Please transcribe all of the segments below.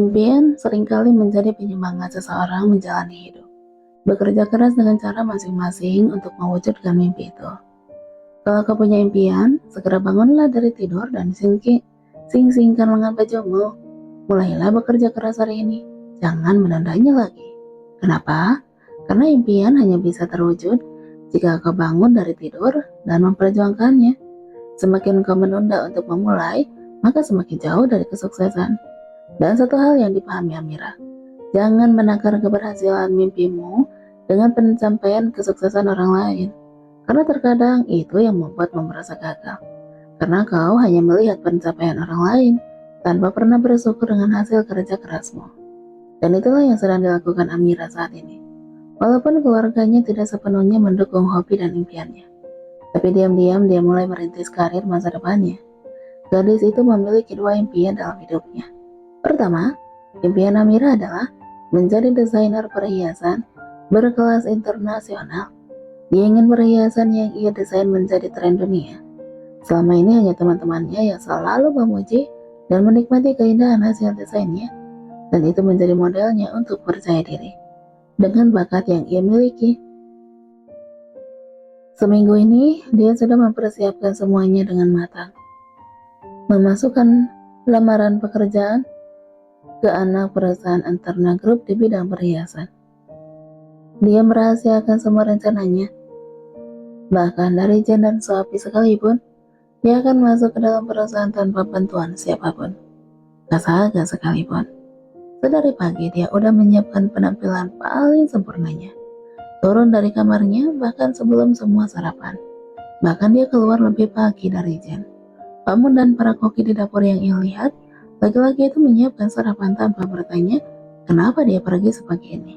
Impian seringkali menjadi penyemangat seseorang menjalani hidup. Bekerja keras dengan cara masing-masing untuk mewujudkan mimpi itu. Kalau kau punya impian, segera bangunlah dari tidur dan sing-singkan lengan bajumu. Mulailah bekerja keras hari ini. Jangan menundanya lagi. Kenapa? Karena impian hanya bisa terwujud jika kau bangun dari tidur dan memperjuangkannya. Semakin kau menunda untuk memulai, maka semakin jauh dari kesuksesan. Dan satu hal yang dipahami Amira, jangan menakar keberhasilan mimpimu dengan pencapaian kesuksesan orang lain. Karena terkadang itu yang membuatmu merasa gagal. Karena kau hanya melihat pencapaian orang lain tanpa pernah bersyukur dengan hasil kerja kerasmu. Dan itulah yang sedang dilakukan Amira saat ini. Walaupun keluarganya tidak sepenuhnya mendukung hobi dan impiannya, tapi diam-diam dia mulai merintis karir masa depannya. Gadis itu memiliki dua impian dalam hidupnya. Pertama, impian Amira adalah menjadi desainer perhiasan berkelas internasional. Dia ingin perhiasan yang ia desain menjadi tren dunia. Selama ini hanya teman-temannya yang selalu memuji dan menikmati keindahan hasil desainnya, dan itu menjadi modelnya untuk percaya diri dengan bakat yang ia miliki. Seminggu ini, dia sudah mempersiapkan semuanya dengan matang. Memasukkan lamaran pekerjaan ke anak perusahaan Antarna Group di bidang perhiasan. Dia merahasiakan semua rencananya. Bahkan dari Jen dan Sophie sekalipun, dia akan masuk ke dalam perusahaan tanpa bantuan siapapun. Gak sekalipun. Sedari pagi dia udah menyiapkan penampilan paling sempurnanya. Turun dari kamarnya bahkan sebelum semua sarapan. Bahkan dia keluar lebih pagi dari Jen. Pamun dan para koki di dapur yang ia lihat, laki-laki itu menyiapkan sarapan tanpa bertanya kenapa dia pergi sepagi ini.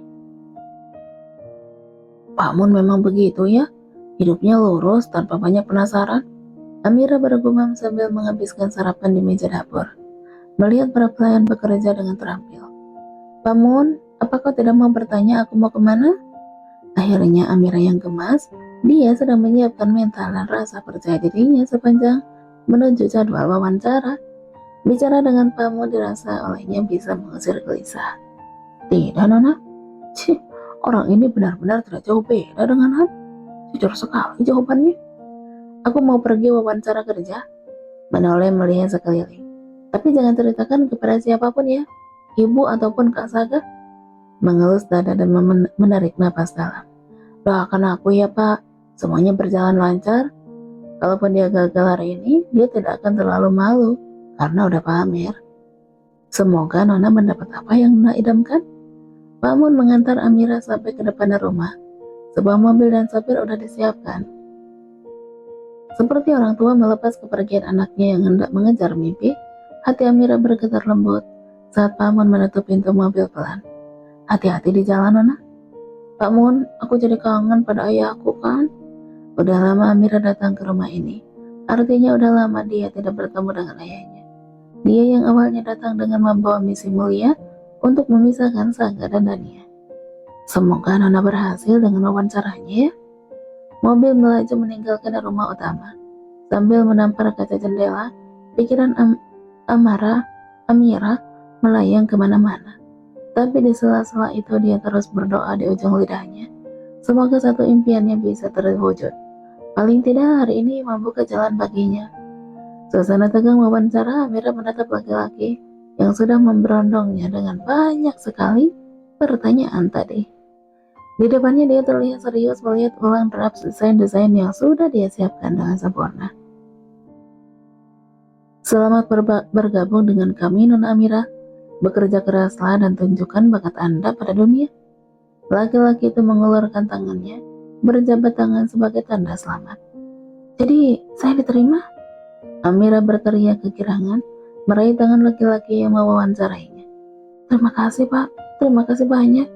Pak Mun memang begitu ya, hidupnya lurus tanpa banyak penasaran. Amira bergumam sambil menghabiskan sarapan di meja dapur, melihat para pelayan bekerja dengan terampil. Pak Mun, apa kau tidak mau bertanya aku mau kemana? Akhirnya Amira yang gemas, dia sedang menyiapkan mental dan rasa percaya dirinya sepanjang menuju jadwal wawancara. Bicara dengan Pamun dirasa olehnya bisa mengusir gelisah. Tidak, Nona. Cih, orang ini benar-benar tidak jauh beda dengan Han. Jujur sekali jawabannya. Aku mau pergi wawancara kerja. Menoleh melihat sekeliling. Tapi jangan ceritakan kepada siapapun ya, ibu ataupun Kak Saga. Mengelus dada dan menarik napas dalam. Doakan aku ya Pak, semuanya berjalan lancar. Kalaupun dia gagal hari ini, dia tidak akan terlalu malu karena udah pamer. Semoga Nona mendapat apa yang Nona idamkan. Pak Mun mengantar Amira sampai ke depan rumah. Sebuah mobil dan sopir udah disiapkan. Seperti orang tua melepas kepergian anaknya yang hendak mengejar mimpi, hati Amira bergetar lembut saat Pak Mun menutup pintu mobil pelan. Hati-hati di jalan Nona. Pak Mun, aku jadi kangen pada ayahku kan. Udah lama Amira datang ke rumah ini. Artinya udah lama dia tidak bertemu dengan ayahnya. Dia yang awalnya datang dengan membawa misi mulia untuk memisahkan Saga dan Dania. Semoga Nona berhasil dengan wawancaranya ya. Mobil melaju meninggalkan rumah utama. Sambil menampar kaca jendela, pikiran Amira melayang kemana-mana. Tapi di sela-sela itu dia terus berdoa di ujung lidahnya. Semoga satu impiannya bisa terwujud. Paling tidak hari ini membuka jalan baginya. Suasana tegang wawancara, Amira menatap laki-laki yang sudah memberondongnya dengan banyak sekali pertanyaan tadi. Di depannya dia terlihat serius melihat ulang draft desain-desain yang sudah dia siapkan dengan sempurna. Selamat bergabung dengan kami Nona Amira. Bekerja keraslah dan tunjukkan bakat Anda pada dunia. Laki-laki itu mengulurkan tangannya, berjabat tangan sebagai tanda selamat. Jadi, saya diterima? Amira berteriak kegirangan, meraih tangan laki-laki yang mewawancarainya. Terima kasih Pak, terima kasih banyak.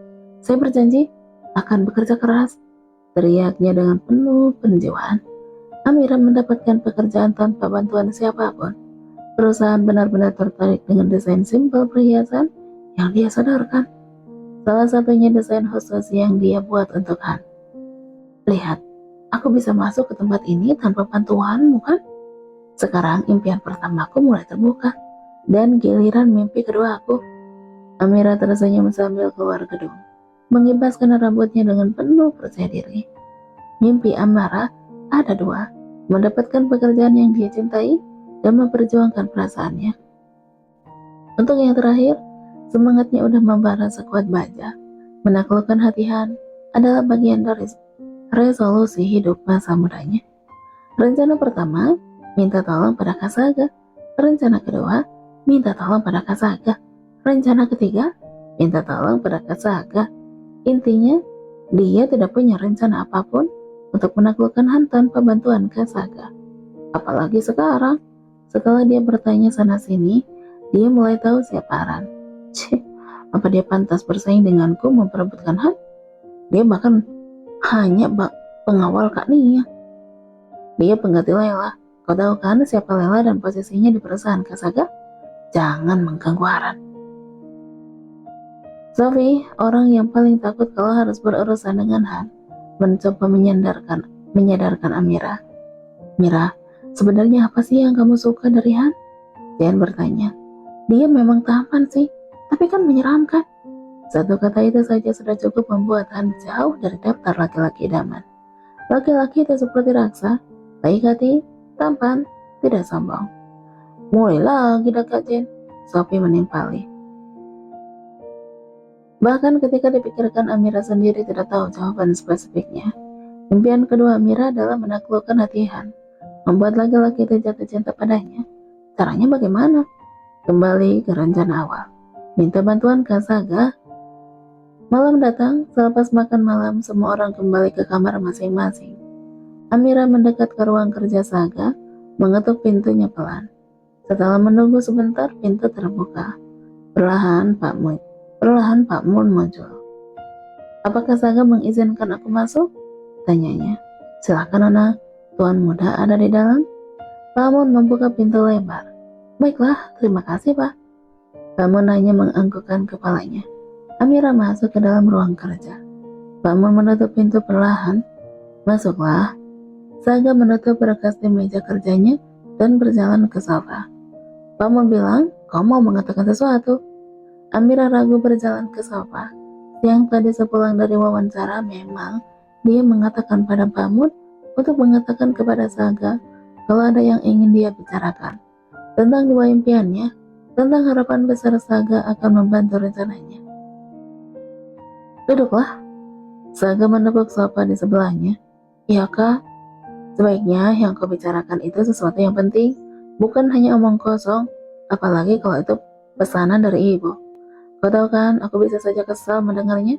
Saya berjanji akan bekerja keras, teriaknya dengan penuh penjiwaan. Amira mendapatkan pekerjaan tanpa bantuan siapapun. Perusahaan benar-benar tertarik dengan desain simpel perhiasan yang dia sodorkan. Salah satunya desain khusus yang dia buat untuk Han. Lihat, aku bisa masuk ke tempat ini tanpa bantuanmu kan? Sekarang impian pertamaku mulai terbuka, dan giliran mimpi kedua aku. Amira tersenyum sambil keluar gedung, mengibaskan rambutnya dengan penuh percaya diri. Mimpi Amara ada dua, mendapatkan pekerjaan yang dia cintai dan memperjuangkan perasaannya. Untuk yang terakhir, semangatnya udah membara sekuat baja. Menaklukkan hati-hati adalah bagian dari resolusi hidup masa mudanya. Rencana pertama, minta tolong pada Kasaga. Rencana kedua, minta tolong pada Kasaga. Rencana ketiga, minta tolong pada Kasaga. Intinya, dia tidak punya rencana apapun untuk menaklukkan Han tanpa bantuan Kasaga. Apalagi sekarang, setelah dia bertanya sana-sini, dia mulai tahu siapa Aran. Cih, apa dia pantas bersaing denganku memperebutkan Han? Dia bahkan hanya pengawal Kak Nia. Dia pengganti Lela. Kau tahu kan siapa Lela dan posisinya di perusahaan Kasaga? Jangan mengganggu Aran. Sophie, orang yang paling takut kalau harus berurusan dengan Han, mencoba menyadarkan Amira. Mira, sebenarnya apa sih yang kamu suka dari Han? Jen bertanya. Dia memang tampan sih, tapi kan menyeramkan. Satu kata itu saja sudah cukup membuat Han jauh dari daftar laki-laki idaman. Laki-laki itu seperti raksa, baik hati, tampan, tidak sombong. Mulai lagi dekat Jen, Sophie menimpali. Bahkan ketika dipikirkan, Amira sendiri tidak tahu jawaban spesifiknya. Impian kedua Amira adalah menaklukkan hati Han, membuat laki-laki itu jatuh cinta padanya. Caranya bagaimana? Kembali ke rencana awal, minta bantuan Kasaga. Malam datang, selepas makan malam, semua orang kembali ke kamar masing-masing. Amira mendekat ke ruang kerja Saga, mengetuk pintunya pelan. Setelah menunggu sebentar, pintu terbuka. Perlahan Pak Mun muncul. Apakah Saga mengizinkan aku masuk? Tanyanya. Silakan Nona, tuan muda ada di dalam. Pak Mun membuka pintu lebar. Baiklah, terima kasih Pak. Pak Mun hanya menganggukkan kepalanya. Amira masuk ke dalam ruang kerja. Pak Mun menutup pintu perlahan. Masuklah. Saga menutup berkas di meja kerjanya dan berjalan ke sofa. Pak Mun bilang, kau mau mengatakan sesuatu? Amira ragu berjalan ke sofa. Siang tadi sepulang dari wawancara memang dia mengatakan pada Pak Mun untuk mengatakan kepada Saga kalau ada yang ingin dia bicarakan tentang dua impiannya, tentang harapan besar Saga akan membantu rencananya. Duduklah. Saga menepuk sofa di sebelahnya. Iya Kak, sebaiknya yang kau bicarakan itu sesuatu yang penting, bukan hanya omong kosong, apalagi kalau itu pesanan dari ibu. Kau tahu kan, aku bisa saja kesal mendengarnya.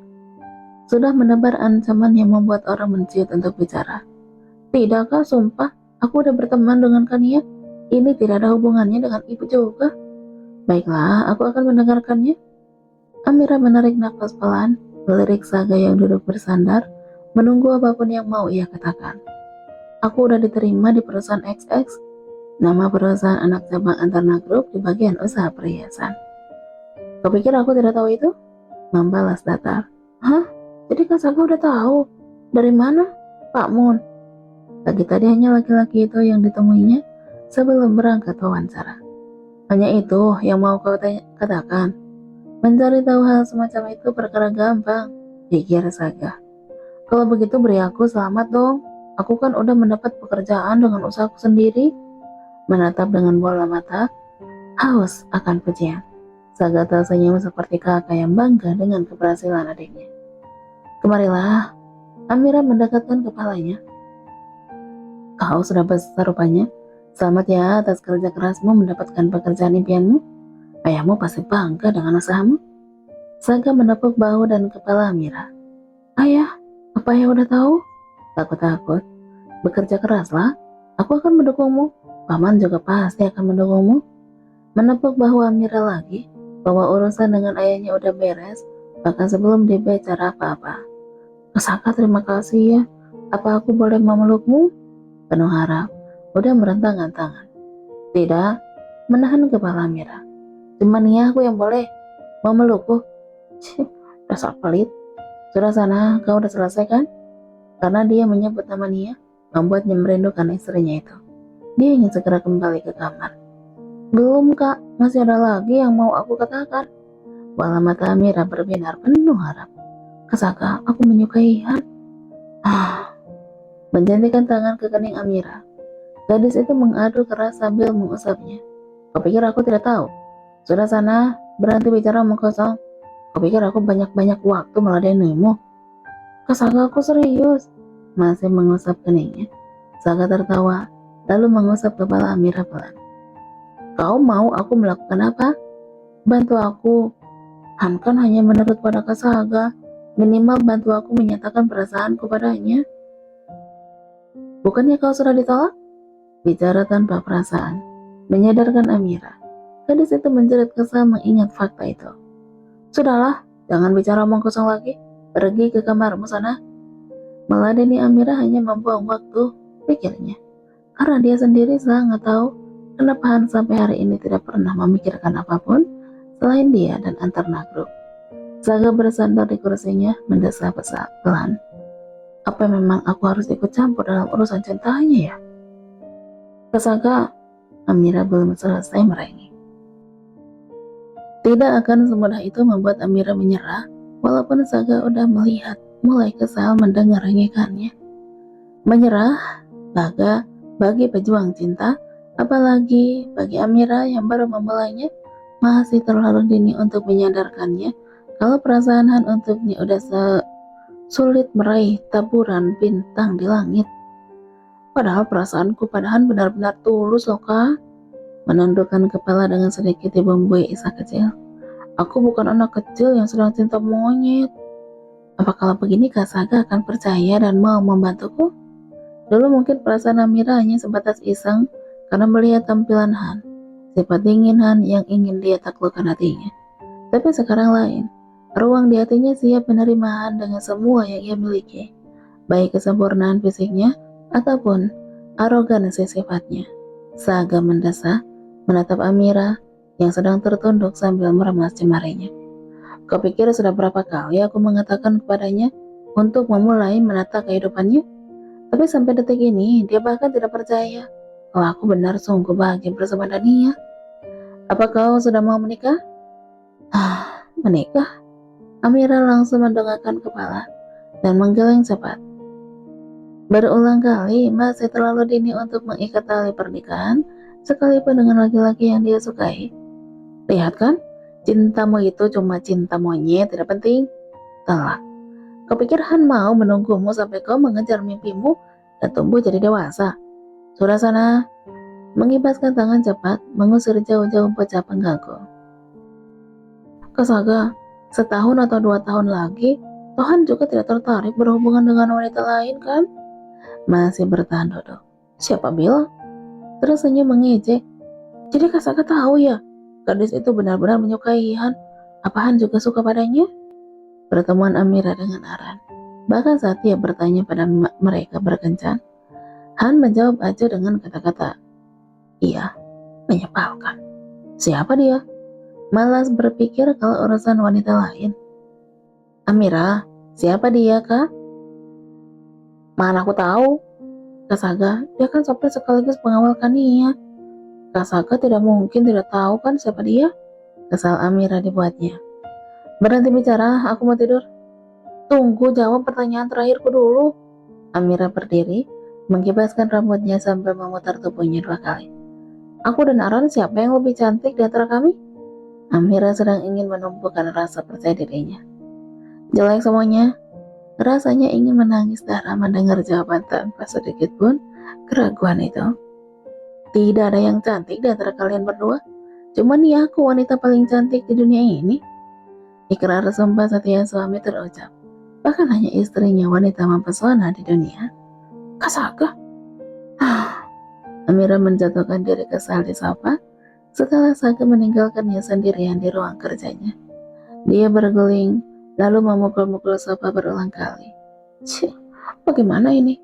Sudah menebar ancaman yang membuat orang menciut untuk bicara. Tidak Kak, sumpah, aku udah berteman dengan Kania. Ini tidak ada hubungannya dengan ibu juga. Baiklah, aku akan mendengarkannya. Amira menarik nafas pelan, melirik Saga yang duduk bersandar, menunggu apapun yang mau ia katakan. Aku udah diterima di perusahaan XX, nama perusahaan anak cabang Antarna Group di bagian usaha perhiasan. Kau pikir aku tidak tahu itu? Membalas datar. Hah? Jadi Kak Saga udah tahu? Dari mana? Pak Mun. Pagi tadi hanya laki-laki itu yang ditemuinya sebelum berangkat wawancara. Hanya itu yang mau kau katakan. Mencari tahu hal semacam itu perkara gampang, pikir Saga. Kalau begitu beri aku selamat dong. Aku kan udah mendapat pekerjaan dengan usahaku sendiri. Menatap dengan bola mata, haus akan pujian. Saga tersenyum seperti kakak yang bangga dengan keberhasilan adiknya. Kemarilah. Amira mendekatkan kepalanya. Kau sudah besar rupanya. Selamat ya atas kerja kerasmu mendapatkan pekerjaan impianmu. Ayahmu pasti bangga dengan usahamu. Saga menepuk bahu dan kepala Amira. Ayah, apa ayah udah tahu? Takut-takut. Bekerja keraslah. Aku akan mendukungmu. Paman juga pasti akan mendukungmu. Menepuk bahu Amira lagi, bahwa urusan dengan ayahnya udah beres, bahkan sebelum dia bicara apa-apa. Saka, terima kasih ya. Apa aku boleh memelukmu? Penuh harap, udah merentangkan tangan. Tidak, menahan kepala Amira. Cuma Nia aku yang boleh memelukku. Cih, dasar pelit. Sudah sana, kau udah selesai kan? Karena dia menyebut nama Nia, membuatnya merindukan istrinya itu. Dia ingin segera kembali ke kamar. Belum Kak, masih ada lagi yang mau aku katakan. Bola mata Amira berbinar penuh harap. Kasaka, aku menyukai Han. Menjentikan tangan ke kening Amira. Gadis itu mengadu keras sambil mengusapnya. Kau pikir aku tidak tahu? Sudah sana, berhenti bicara omong kosong. Kau pikir aku banyak-banyak waktu meladenimu? Kasaka, aku serius. Masih mengusap keningnya. Saka tertawa, lalu mengusap kepala Amira pelan. Kau mau aku melakukan apa? Bantu aku. Han kan hanya menurut pada Kasaga. Minimal bantu aku menyatakan perasaanku padanya. Bukannya kau sudah ditolak? Bicara tanpa perasaan. Menyadarkan Amira. Gadis itu menjerit kesal mengingat fakta itu. Sudahlah, jangan bicara omong kosong lagi. Pergi ke kamarmu sana. Meladeni Amira hanya membuang waktu, pikirnya. Karena dia sendiri sangat tahu kenapa Han sampai hari ini tidak pernah memikirkan apapun selain dia dan antar nagruk. Saga bersandar di kursinya, mendesah pelan. Apa memang aku harus ikut campur dalam urusan cintanya ya? Saga, Amira belum selesai merengek. Tidak akan semudah itu membuat Amira menyerah, walaupun Saga udah melihat mulai kesal mendengar rengekannya. Menyerah, bagi pejuang cinta, apalagi bagi Amira yang baru memulainya, masih terlalu dini untuk menyadarkannya kalau perasaan Han untuknya udah sulit meraih taburan bintang di langit. Padahal perasaanku pada Han benar-benar tulus loh kak. Menundukkan kepala dengan sedikit dibumbui isa kecil. Aku bukan anak kecil yang sedang cinta monyet. Apa kalau begini Kak Saga akan percaya dan mau membantuku? Dulu mungkin perasaan Amira hanya sebatas iseng karena melihat tampilan Han, sifat dingin Han yang ingin dia taklukkan hatinya. Tapi sekarang lain, ruang di hatinya siap menerima Han dengan semua yang ia miliki, baik kesempurnaan fisiknya ataupun arogansi sifatnya. Saga mendesah, menatap Amira yang sedang tertunduk sambil meremas jemarinya. Kau pikir sudah berapa kali aku mengatakan kepadanya untuk memulai menata kehidupannya? Tapi sampai detik ini, dia bahkan tidak percaya kalau aku benar sungguh bahagia bersama Dania. Apa kau sudah mau menikah? Menikah? Amira langsung mendongakkan kepala dan menggeleng cepat. Berulang kali, masih terlalu dini untuk mengikat tali pernikahan, sekalipun dengan laki-laki yang dia sukai. Lihat kan, cintamu itu cuma cinta monyet, tidak penting. Telah. Kau pikir Han mau menunggumu sampai kau mengejar mimpimu dan tumbuh jadi dewasa? Sudah sana, mengibaskan tangan cepat, mengusir jauh-jauh bocah pengganggu. Kasaga, setahun atau 2 tahun lagi, Tuhan juga tidak tertarik berhubungan dengan wanita lain kan? Masih bertahan duduk. Siapa bilang? Terus senyum mengejek. Jadi Kasaga tahu ya, gadis itu benar-benar menyukai Han. Apa Han juga suka padanya? Pertemuan Amira dengan Aran. Bahkan saat dia bertanya pada mereka berkencan, Han menjawab aja dengan kata-kata, iya, menyebalkan. Siapa dia? Malas berpikir kalau urusan wanita lain. Amira, siapa dia kak? Mana aku tahu? Kasaga, dia kan sopir sekaligus pengawal Kania. Kasaga tidak mungkin tidak tahu kan siapa dia? Kesal Amira dibuatnya. Berhenti bicara, aku mau tidur. Tunggu jawab pertanyaan terakhirku dulu. Amira berdiri, mengkibaskan rambutnya sambil memutar tubuhnya 2 kali. Aku dan Aran siapa yang lebih cantik di antara kami? Amira sedang ingin menumbuhkan rasa percaya dirinya. Jelek semuanya. Rasanya ingin menangis darah mendengar jawaban tanpa sedikit pun keraguan itu. Tidak ada yang cantik di antara kalian berdua. Cuman ya aku wanita paling cantik di dunia ini. Ikrar sumpah setia suami terucap. Bahkan hanya istrinya wanita mempesona di dunia. Kasaga. Amira menjatuhkan diri kesal di sofa setelah Saga meninggalkannya sendirian di ruang kerjanya. Dia berguling lalu memukul-mukul sofa berulang kali. Cih, bagaimana ini?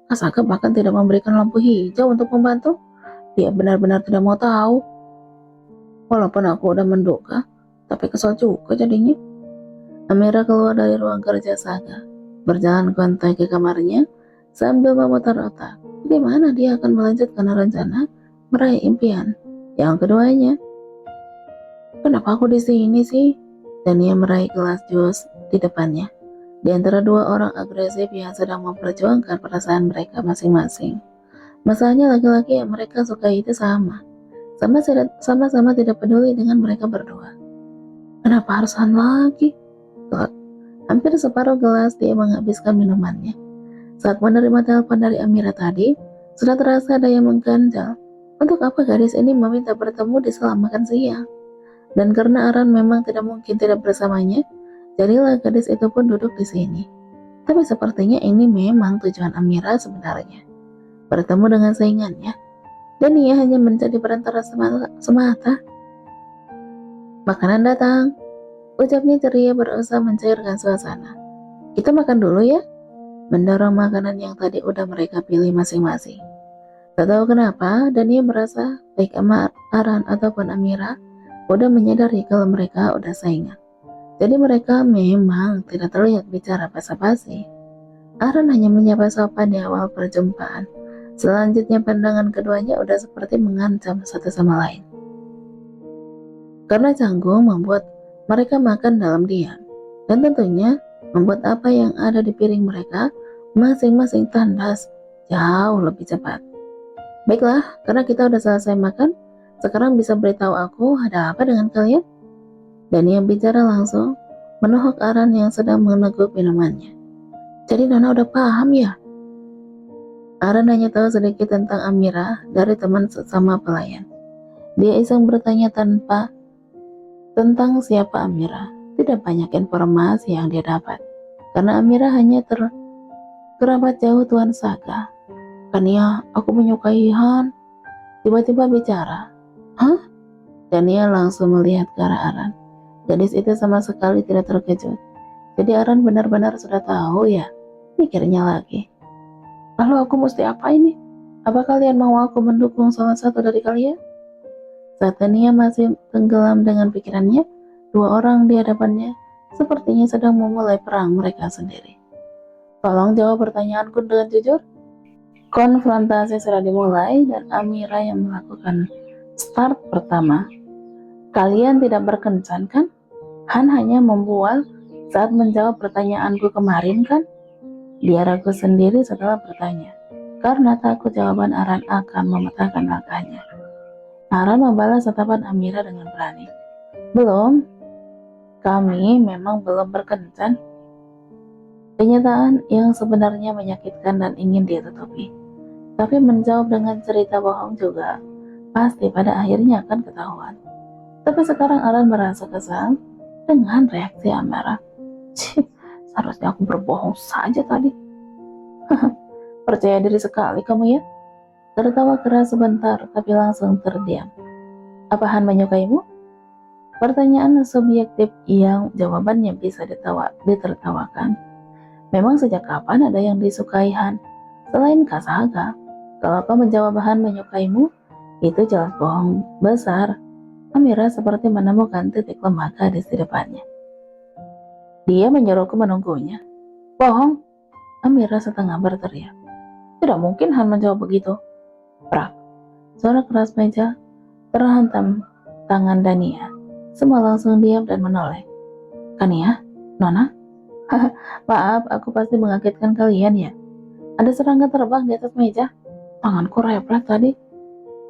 Kasaga bahkan tidak memberikan lampu hijau untuk membantu. Dia benar-benar tidak mau tahu. Walaupun aku udah menduga, tapi kesal juga jadinya. Amira keluar dari ruang kerja Saga, berjalan kontai ke kamarnya sambil memutar otak. Bagaimana dia akan melanjutkan rencana meraih impian yang keduanya? Kenapa aku di sini sih? Dania meraih gelas jus di depannya. Di antara dua orang agresif yang sedang memperjuangkan perasaan mereka masing-masing. Masalahnya laki-laki yang mereka sukai itu sama-sama tidak peduli dengan mereka berdua. Kenapa harus Han lagi? Hampir separuh gelas dia menghabiskan minumannya. Saat menerima telepon dari Amira tadi, sudah terasa ada yang mengganjal. Untuk apa gadis ini meminta bertemu di sela makan siang? Dan karena Aran memang tidak mungkin tidak bersamanya, jadilah gadis itu pun duduk di sini. Tapi sepertinya ini memang tujuan Amira sebenarnya. Bertemu dengan saingannya. Dan ia hanya menjadi perantara semata. Makanan datang. Ucapnya ceria berusaha mencairkan suasana. Kita makan dulu ya. Mendorong makanan yang tadi udah mereka pilih masing-masing. Tak tahu kenapa, Dania merasa baik Aran ataupun Amira udah menyadari kalau mereka udah saingan. Jadi mereka memang tidak terlihat bicara basa-basi. Aran hanya menyapa sopan di awal perjumpaan. Selanjutnya pandangan keduanya udah seperti mengancam satu sama lain. Karena canggung membuat mereka makan dalam diam. Dan tentunya membuat apa yang ada di piring mereka masing-masing tandas jauh lebih cepat. Baiklah, karena kita udah selesai makan, sekarang bisa beritahu aku ada apa dengan kalian? Dan yang bicara langsung menohok Aran yang sedang meneguk minumannya. Jadi Nona udah paham ya? Aran hanya tahu sedikit tentang Amira dari teman sesama pelayan. Dia iseng bertanya tentang siapa Amira. Tidak banyak informasi yang dia dapat. Karena Amira hanya kerabat jauh Tuan Saga. Kan ya, aku menyukai Han. Tiba-tiba bicara. Hah? Dan ia langsung melihat ke arah Aran. Gadis itu sama sekali tidak terkejut. Jadi Aran benar-benar sudah tahu ya? Pikirnya lagi. Lalu aku mesti apa ini? Apa kalian mau aku mendukung salah satu dari kalian? Saat Dania masih tenggelam dengan pikirannya, dua orang di hadapannya sepertinya sedang memulai perang mereka sendiri. Tolong jawab pertanyaanku dengan jujur. Konfrontasi sudah dimulai dan Amira yang melakukan start pertama. Kalian tidak berkencan kan? Han hanya membual saat menjawab pertanyaanku kemarin kan? Dia ragu sendiri setelah bertanya, karena takut jawaban Aran akan mematahkan langkahnya. Aran membalas tatapan Amira dengan berani. Belum, kami memang belum berkencan. Kenyataan yang sebenarnya menyakitkan dan ingin dia tutupi. Tapi menjawab dengan cerita bohong juga pasti pada akhirnya akan ketahuan. Tapi sekarang Aran merasa kesal dengan reaksi Amira. Seharusnya aku berbohong saja tadi. Percaya diri sekali kamu ya. Tertawa keras sebentar tapi langsung terdiam. Apa Han menyukaimu? Pertanyaan subjektif yang jawabannya bisa ditertawakan. Memang sejak kapan ada yang disukai Han selain Kak Saga? Kalau kau menjawab Han menyukaimu, itu jelas bohong besar. Amira seperti menemukan titik lemah gadis di depannya. Dia menyuruhku menunggunya. Bohong. Amira setengah berteriak. Tidak mungkin Han menjawab begitu. Prak. Suara keras meja terhantam tangan Dania. Semua langsung diam dan menoleh. Kania? Nona? Maaf, aku pasti mengagetkan kalian ya. Ada serangga terbang di atas meja. Tanganku refleks tadi.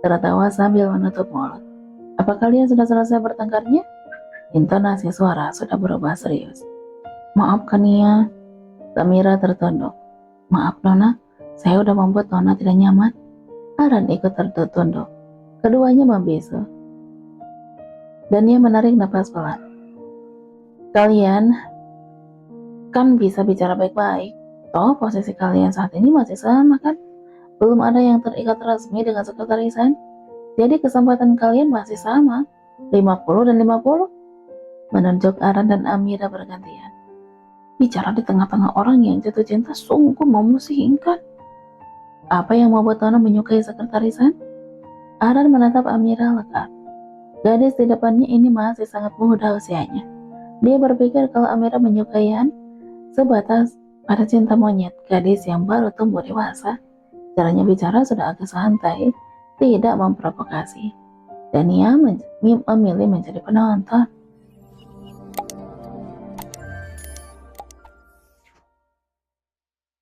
Tertawa sambil menutup mulut. Apa kalian sudah selesai bertengkarnya? Intonasi suara sudah berubah serius. Maaf Kania. Samira tertunduk. Maaf Nona, saya udah membuat Nona tidak nyaman. Aran ikut tertunduk. Keduanya membisu. Dan ia menarik napas pelan. Kalian kan bisa bicara baik-baik. Toh posisi kalian saat ini masih sama kan? Belum ada yang terikat resmi dengan sekretarisan. Jadi kesempatan kalian masih sama. 50 dan 50. Menunjuk Aran dan Amira bergantian. Bicara di tengah-tengah orang yang jatuh cinta sungguh memusingkan. Apa yang membuat Nona menyukai sekretarisan? Aran menatap Amira lekat. Gadis di depannya ini masih sangat muda usianya. Dia berpikir kalau Amira menyukai Han sebatas pada cinta monyet, gadis yang baru tumbuh dewasa. Caranya bicara sudah agak santai, tidak memprovokasi. Dan ia memilih menjadi penonton.